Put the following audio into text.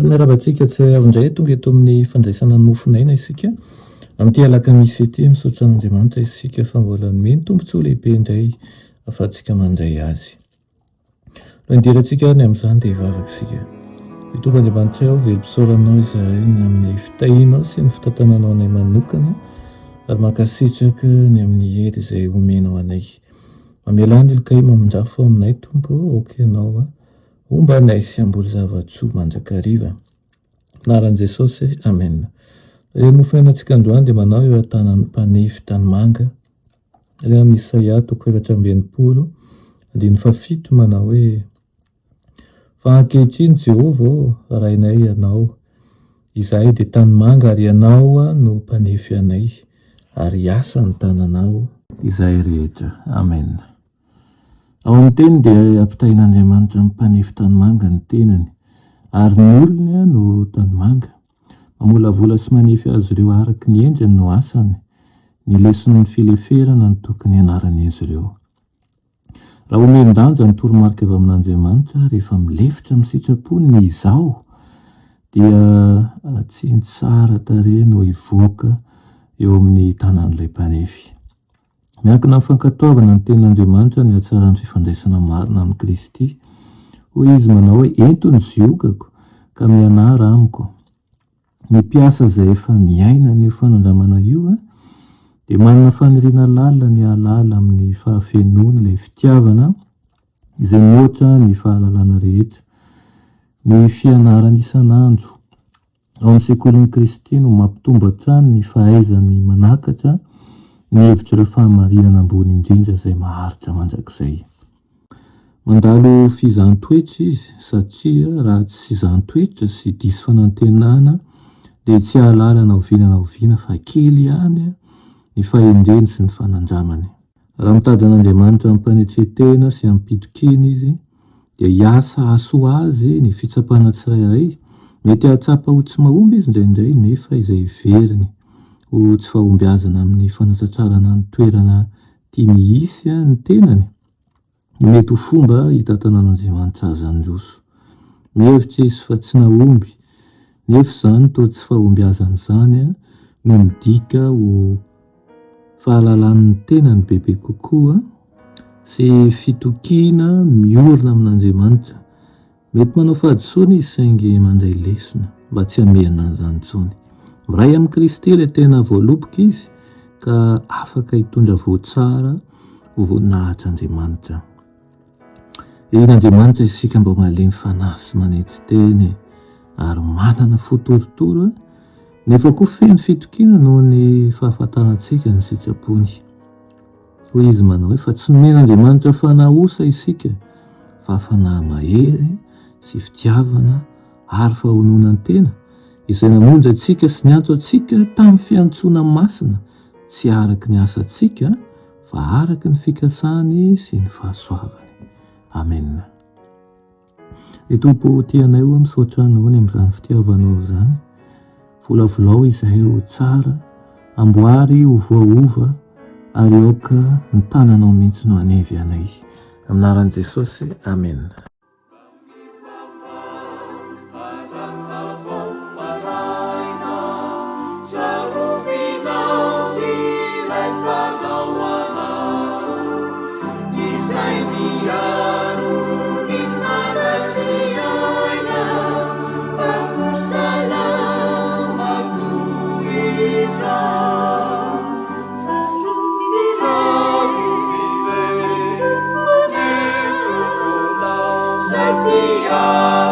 Miarabantsika tsy avindray tonga eto amin'ny fandraisana ny mofinaina isika amin'ity alakamisy ity misaotra an'Andriamanitra isika fa mbola nomeny tombontsoa lehibe indray ahafahantsika mandray azy. No indirantsika ny amin'izany dia hivavaka isika. Mitombo Andriamanitra ao velom-pisaoranao izahay ny amin'ny fitahinao sy ny fitantananao anay manokana ary mankasitraka ny amin'ny hery izay omenao anay. Mamelany ilokay mamondrafo aminay tompo oka ianao omba anay sy amboly zava-tsoa mandrakariva. Anaran'i Jesosy, amen. Ilay mofinainantsika androany dia manao eo an-tanan'ny mpanefy Tanimanga. Ilay amin'ny Isaia 4:7 manao hoe: fa ankehitriny Jehovah rainay ianao, izahay dia Tanimanga ary ianao no mpanefy anay, ary hiasa ny tananao izahay rehetra. Amen. Ao amin'ny teny dia ampitahin'Andriamanitra ny mpanefy Tanimanga ny tenany, ary ny olony no Tanimanga. Mamolavola sy manefy azy ireo araka ny endriny no asany, ny lesony ny fileferana no tokony anarany azy ireo. Raha omendanja ny toromarika avy amin'Andriamanitra rehefa milefitra amin'ny sitrapony izao, dia tsy tsara tarehy no hivoaka eo amin'ny tanan'ilay mpanefy. Miankina amin'ny fankatoavana ny tenin'Andriamanitra ny hatsaran'ny fifandraisana marina amin'ny Kristy. Hoy izy manao hoe: ento ny ziokako ka mianara amiko. Ny mpiasa izay efa miaina ny fanandramana io dia manana faniriana lalina ny hahalala amin'ny fahafenoany ilay fitiavana izay mihoatra ny fahalalana rehetra. Ny fianarana isan'andro ao amin'ny sekolin'ny Kristy no mampitombo hatrany ny fahaizany manakatra ny hevitra ireo fahamarinana ambony indrindra izay maharitra mandrakizay. Mandalo fizahantsoetra izy satria raha tsy fizahantsoetra sy diso fanantenana dia tsy hahalala na oviana fa kely ihany ny fahendreny sy ny fanandramany. Raha mitady an'Andriamanitra ampanetretena sy ampitokena izy dia hiasa asoa azy ny fitsapana tsirairay. Mety hahatsapa ho tsy mahomby izy indraindray nefa izay veriny ho tsy fahombiazana amin'ny fanatratrarana ny toerana tiany hisy ny tenany. Mety ho fomba hitantanan'Andriamanitra azy handroso. Mihevitra izy fa tsy nahomby, nefa izany toa tsy fahombiazana izany no midika ho fahalalan'ny tenany bebe kokoa sy fitokiana miorina amin'Andriamanitra. Mety manao fahadisoana izy saingy mandray lesona mba tsy hamehana an'izany intsony. Miray amin'ny Kristy ilay tena voaloboka izy ka afaka hitondra voatsara ho voninahitran'Andriamanitra. Irin'Andriamanitra isika mba malemy fanahy sy manety teny ary manana fotorotoro nefa koa feno fitokiana noho ny fahafantarantsika ny sitrapony. Hoy izy manao hoe: fa tsy nomen'Andriamanitra fanahosa isika fa fanahy mahery sy fitiavana ary fahononana tena izay namonjy antsika sy niantso antsika tamin'ny fiantsoana masina, tsy araka ny asantsika fa araka ny fikasany sy ny fahasoavany. Amen. Ny Tompo tianay ho misaotra anao ny amin'izany fitiavanao izany. Volavolao izahay ho tsara, amboary ho voaova ary aoka ny tananao mihitsy no anevy anay. Amin'ny anaran'i Jesosy, amen. Yeah.